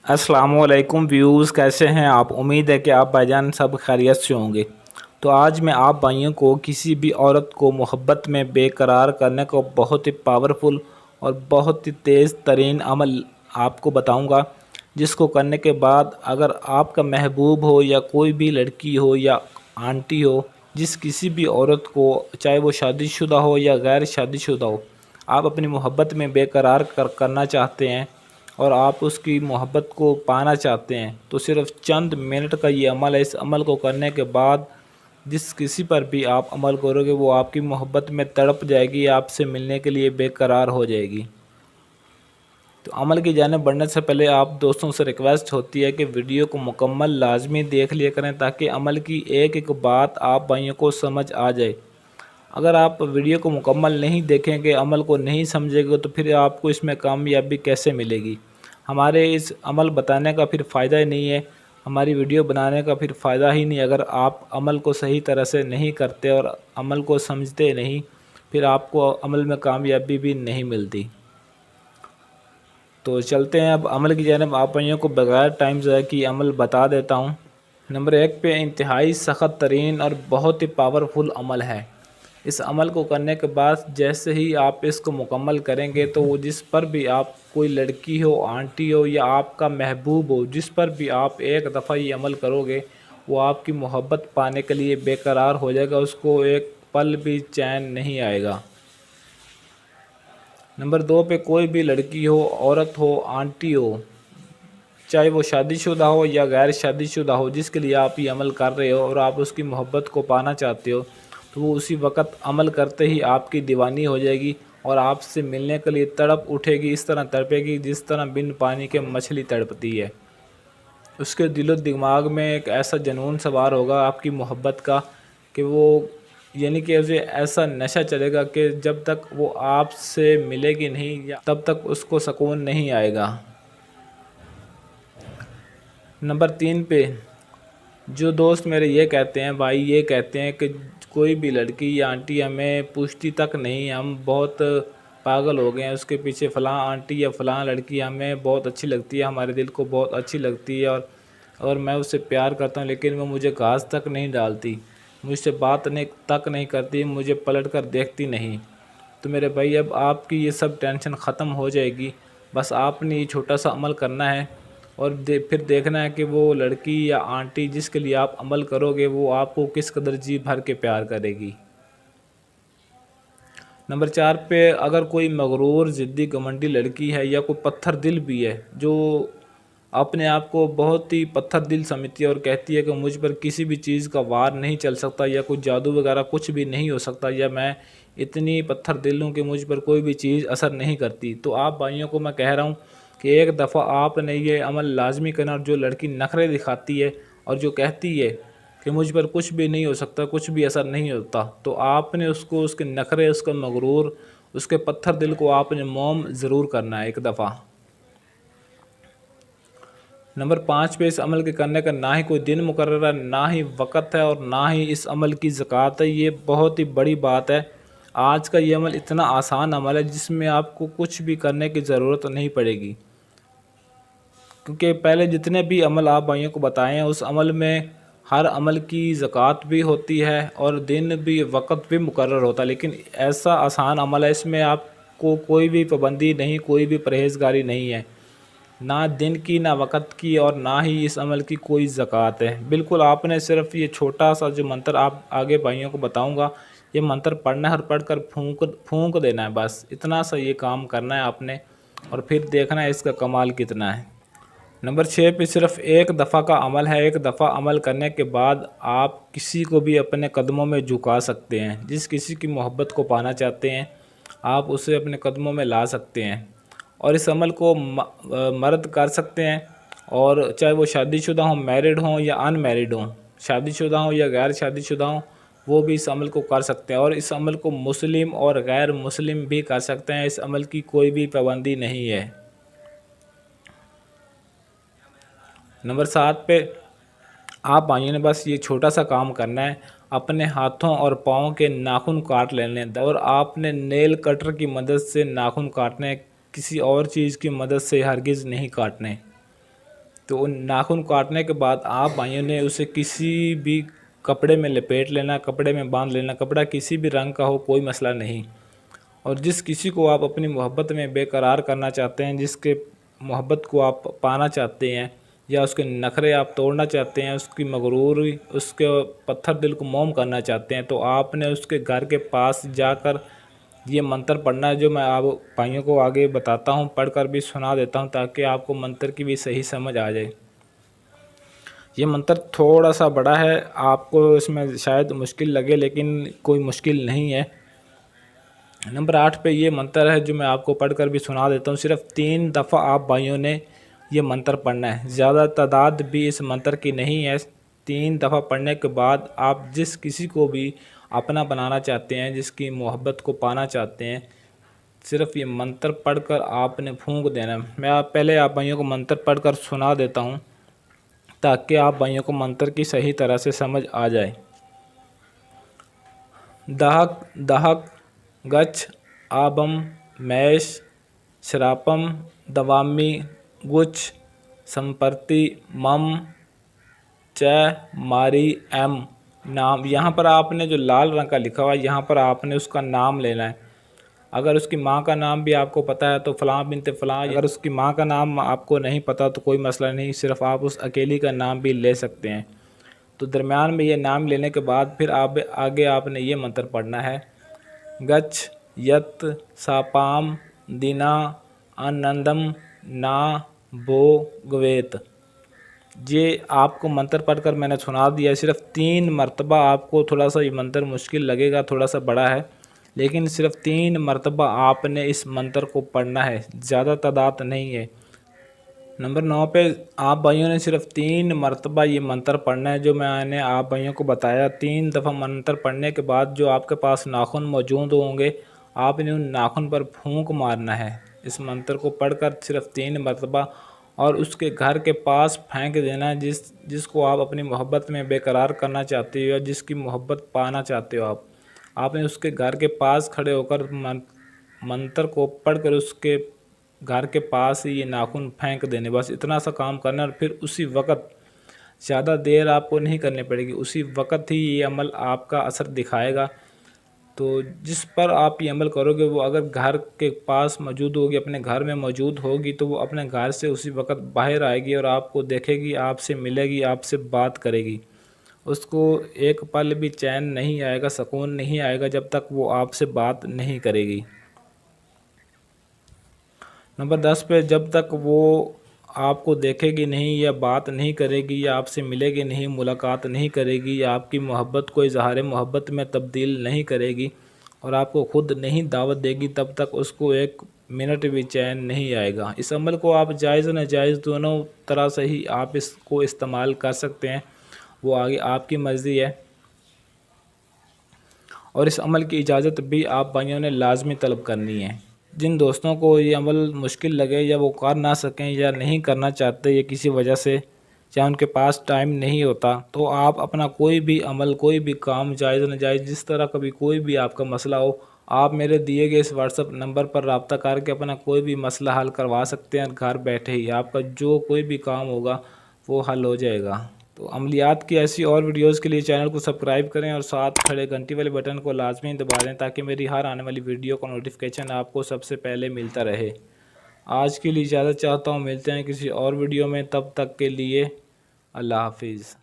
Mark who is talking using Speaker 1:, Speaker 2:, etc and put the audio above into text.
Speaker 1: अस्सलाम वालेकुम व्यूज़, कैसे हैं आप। उम्मीद है कि आप भाईजान सब खैरियत से होंगे। तो आज मैं आप भाइयों को किसी भी औरत को मोहब्बत में बेकरार करने को बहुत ही पावरफुल और बहुत ही तेज़ तरीन अमल आपको बताऊंगा, जिसको करने के बाद अगर आपका महबूब हो या कोई भी लड़की हो या आंटी हो, जिस किसी भी औरत को, चाहे वो शादीशुदा हो या गैर शादीशुदा हो, आप अपनी मोहब्बत में बेकरार करना चाहते हैं और आप उसकी मोहब्बत को पाना चाहते हैं, तो सिर्फ़ चंद मिनट का ये अमल है। इस अमल को करने के बाद जिस किसी पर भी आप अमल करोगे वो आपकी मोहब्बत में तड़प जाएगी, आपसे मिलने के लिए बेकरार हो जाएगी। तो अमल की जानिब बढ़ने से पहले आप दोस्तों से रिक्वेस्ट होती है कि वीडियो को मुकम्मल लाजमी देख लिया करें, ताकि अमल की एक एक बात आप भाइयों को समझ आ जाए। अगर आप वीडियो को मुकम्मल नहीं देखेंगे, अमल को नहीं समझेंगे, तो फिर आपको इसमें कामयाबी कैसे मिलेगी। हमारे इस अमल बताने का फिर फ़ायदा ही नहीं है, हमारी वीडियो बनाने का फिर फ़ायदा ही नहीं, अगर आप अमल को सही तरह से नहीं करते और अमल को समझते नहीं, फिर आपको अमल में कामयाबी भी नहीं मिलती। तो चलते हैं अब अमल की जानिब। आप भाइयों को बगैर टाइम ज़ाया किए अमल बता देता हूँ। नंबर 1 पे इंतहाई सख्त तरीन और बहुत ही पावरफुल अमल है। इस अमल को करने के बाद जैसे ही आप इसको मुकम्मल करेंगे, तो वो जिस पर भी आप, कोई लड़की हो, आंटी हो या आपका महबूब हो, जिस पर भी आप एक दफ़ा ये अमल करोगे, वो आपकी मोहब्बत पाने के लिए बेकरार हो जाएगा, उसको एक पल भी चैन नहीं आएगा। नंबर 2 पे कोई भी लड़की हो, औरत हो, आंटी हो, चाहे वो शादीशुदा हो या गैर शादीशुदा हो, जिसके लिए आप ये अमल कर रहे हो और आप उसकी मोहब्बत को पाना चाहते हो, तो वो उसी वक्त अमल करते ही आपकी दीवानी हो जाएगी और आपसे मिलने के लिए तड़प उठेगी। इस तरह तड़पेगी जिस तरह बिन पानी के मछली तड़पती है। उसके दिलो दिमाग में एक ऐसा जुनून सवार होगा आपकी मोहब्बत का कि वो, यानी कि उसे ऐसा नशा चलेगा कि जब तक वो आपसे मिलेगी नहीं या तब तक उसको सुकून नहीं आएगा। नंबर 3 पे जो दोस्त मेरे ये कहते हैं, भाई ये कहते हैं कि कोई भी लड़की या आंटी हमें पूछती तक नहीं, हम बहुत पागल हो गए हैं उसके पीछे, फ़लाँ आंटी या फ़लाँ लड़की हमें बहुत अच्छी लगती है, हमारे दिल को बहुत अच्छी लगती है और मैं उससे प्यार करता हूँ, लेकिन वो मुझे घास तक नहीं डालती, मुझसे बात नहीं तक नहीं करती, मुझे पलट कर देखती नहीं। तो मेरे भाई, अब आपकी ये सब टेंशन ख़त्म हो जाएगी। बस आपने ये छोटा सा अमल करना है और फिर देखना है कि वो लड़की या आंटी जिसके लिए आप अमल करोगे, वो आपको किस कदर जी भर के प्यार करेगी। नंबर 4 पे अगर कोई मगरूर, ज़िद्दी, घमंडी लड़की है या कोई पत्थर दिल भी है, जो अपने आप को बहुत ही पत्थर दिल समझती है और कहती है कि मुझ पर किसी भी चीज़ का वार नहीं चल सकता या कोई जादू वगैरह कुछ भी नहीं हो सकता, या मैं इतनी पत्थर दिल हूँ कि मुझ पर कोई भी चीज़ असर नहीं करती, तो आप भाइयों को मैं कह रहा हूँ कि एक दफ़ा आपने ये अमल लाजमी करना। और जो लड़की नखरे दिखाती है और जो कहती है कि मुझ पर कुछ भी नहीं हो सकता, कुछ भी असर नहीं होता, तो आपने उसको, उसके नखरे, उसका मगरूर, उसके पत्थर दिल को आपने मोम ज़रूर करना है एक दफ़ा। नंबर 5 पे इस अमल के करने का ना ही कोई दिन मुकर्रर है, ना ही वक़्त है और ना ही इस अमल की ज़कात है। ये बहुत ही बड़ी बात है। आज का ये अमल इतना आसान अमल है जिसमें आपको कुछ भी करने की ज़रूरत नहीं पड़ेगी, क्योंकि पहले जितने भी अमल आप भाइयों को बताए हैं, उस अमल में हर अमल की ज़कात भी होती है और दिन भी, वक़्त भी मुकर्रर होता है। लेकिन ऐसा आसान अमल है, इसमें आपको कोई भी पाबंदी नहीं, कोई भी परहेज़गारी नहीं है, ना दिन की, ना वक़्त की, और ना ही इस अमल की कोई ज़कात है। बिल्कुल आपने सिर्फ़ ये छोटा सा जो मंत्र आप आगे भाइयों को बताऊंगा, ये मंत्र पढ़ना है और पढ़कर फूंक देना है, बस इतना सा ये काम करना है आपने, और फिर देखना है इसका कमाल कितना है। नंबर 6 पे सिर्फ़ एक दफ़ा का अमल है। एक दफ़ा अमल करने के बाद आप किसी को भी अपने कदमों में झुका सकते हैं। जिस किसी की मोहब्बत को पाना चाहते हैं, आप उसे अपने कदमों में ला सकते हैं और इस अमल को मर्द कर सकते हैं, और चाहे वो शादीशुदा हों, मैरिड हों या अनमैरिड हों, शादीशुदा हों या गैर शादीशुदा हों, वो भी इस अमल को कर सकते हैं। और इस अमल को मुस्लिम और गैर मुस्लिम भी कर सकते हैं, इस अमल की कोई भी पाबंदी नहीं है। नंबर 7 पे आप भाइयों ने बस ये छोटा सा काम करना है, अपने हाथों और पाँव के नाखून काट लेने हैं और आपने नेल कटर की मदद से नाखून काटने, किसी और चीज़ की मदद से हरगिज़ नहीं काटने। तो उन नाखून काटने के बाद आप भाइयों ने उसे किसी भी कपड़े में लपेट लेना, कपड़े में बांध लेना। कपड़ा किसी भी रंग का हो, कोई मसला नहीं। और जिस किसी को आप अपनी मोहब्बत में बेकरार करना चाहते हैं, जिसके मोहब्बत को आप पाना चाहते हैं, या उसके नखरे आप तोड़ना चाहते हैं, उसकी मगरूरी, उसके पत्थर दिल को मोम करना चाहते हैं, तो आपने उसके घर के पास जाकर ये मंत्र पढ़ना है, जो मैं आप भाइयों को आगे बताता हूँ, पढ़कर भी सुना देता हूँ ताकि आपको मंत्र की भी सही समझ आ जाए। ये मंत्र थोड़ा सा बड़ा है, आपको इसमें शायद मुश्किल लगे, लेकिन कोई मुश्किल नहीं है। नंबर 8 पे ये मंत्र है जो मैं आपको पढ़कर भी सुना देता हूँ। सिर्फ 3 दफ़ा आप भाइयों ने ये मंत्र पढ़ना है, ज़्यादा तादाद भी इस मंत्र की नहीं है। 3 दफ़ा पढ़ने के बाद आप जिस किसी को भी अपना बनाना चाहते हैं, जिसकी मोहब्बत को पाना चाहते हैं, सिर्फ ये मंत्र पढ़कर आपने फूंक देना। मैं पहले आप भाइयों को मंत्र पढ़कर सुना देता हूँ ताकि आप भाइयों को मंत्र की सही तरह से समझ आ जाए। दहक दहक गच्छ आबम मैश श्रापम दवामी गुच्छ संपर्ति मम च मारी एम नाम। यहाँ पर आपने जो लाल रंग का लिखा हुआ है, यहाँ पर आपने उसका नाम लेना है। अगर उसकी माँ का नाम भी आपको पता है तो फ़लाँ बिनते फ़लाँ। अगर उसकी माँ का नाम आपको नहीं पता तो कोई मसला नहीं, सिर्फ आप उस अकेली का नाम भी ले सकते हैं। तो दरमियान में ये नाम लेने के बाद फिर आप आगे आपने ये मंत्र पढ़ना है। गच्छ यत सापाम दिना आनंदम ना बो गवेत। ये आपको मंत्र पढ़कर मैंने सुना दिया। सिर्फ 3 मरतबा आपको, थोड़ा सा ये मंत्र मुश्किल लगेगा, थोड़ा सा बड़ा है, लेकिन सिर्फ 3 मरतबा आपने इस मंत्र को पढ़ना है, ज़्यादा तादाद नहीं है। नंबर 9 पे आप भाइयों ने सिर्फ 3 मरतबा ये मंत्र पढ़ना है जो मैंने आप भाइयों को बताया। 3 दफ़ा मंत्र पढ़ने के बाद जो आपके पास नाखून मौजूद होंगे, आपने उन नाखून पर फूंक मारना है इस मंत्र को पढ़कर सिर्फ 3 मरतबा, और उसके घर के पास फेंक देना है जिसको आप अपनी मोहब्बत में बेकरार करना चाहते हो या जिसकी मोहब्बत पाना चाहते हो। आपने उसके घर के पास खड़े होकर मंत्र को पढ़कर उसके घर के पास ही ये नाखून फेंक देने, बस इतना सा काम करना। और फिर उसी वक्त, ज़्यादा देर आपको नहीं करनी पड़ेगी, उसी वक्त ही ये अमल आपका असर दिखाएगा। तो जिस पर आप ये अमल करोगे वो अगर घर के पास मौजूद होगी, अपने घर में मौजूद होगी, तो वो अपने घर से उसी वक्त बाहर आएगी और आपको देखेगी, आपसे मिलेगी, आपसे बात करेगी। उसको एक पल भी चैन नहीं आएगा, सुकून नहीं आएगा जब तक वो आपसे बात नहीं करेगी। नंबर 10 पे जब तक वो आपको देखेगी नहीं या बात नहीं करेगी या आपसे मिलेगी नहीं, मुलाकात नहीं करेगी या आपकी मोहब्बत को इजहार मोहब्बत में तब्दील नहीं करेगी और आपको ख़ुद नहीं दावत देगी, तब तक उसको 1 मिनट भी चैन नहीं आएगा। इस अमल को आप जायज़ नाजायज़ दोनों तरह से ही आप इसको इस्तेमाल कर सकते हैं, वो आगे आपकी मर्ज़ी है। और इस अमल की इजाज़त भी आप भाइयों ने लाजमी तलब करनी है। जिन दोस्तों को ये अमल मुश्किल लगे या वो कर ना सकें या नहीं करना चाहते या किसी वजह से, चाहे उनके पास टाइम नहीं होता, तो आप अपना कोई भी अमल, कोई भी काम, जायज़ नाजायज़, जिस तरह का भी कोई भी आपका मसला हो, आप मेरे दिए गए इस व्हाट्सएप नंबर पर रब्ता करके अपना कोई भी मसला हल करवा सकते हैं। घर बैठे ही आपका जो कोई भी काम होगा वो हल हो जाएगा। तो अमलियात की ऐसी और वीडियोज़ के लिए चैनल को सब्सक्राइब करें और साथ खड़े घंटी वाले बटन को लाजमी दबा दें ताकि मेरी हर आने वाली वीडियो का नोटिफिकेशन आपको सबसे पहले मिलता रहे। आज के लिए इजाज़त चाहता हूँ, मिलते हैं किसी और वीडियो में, तब तक के लिए अल्लाह हाफिज़।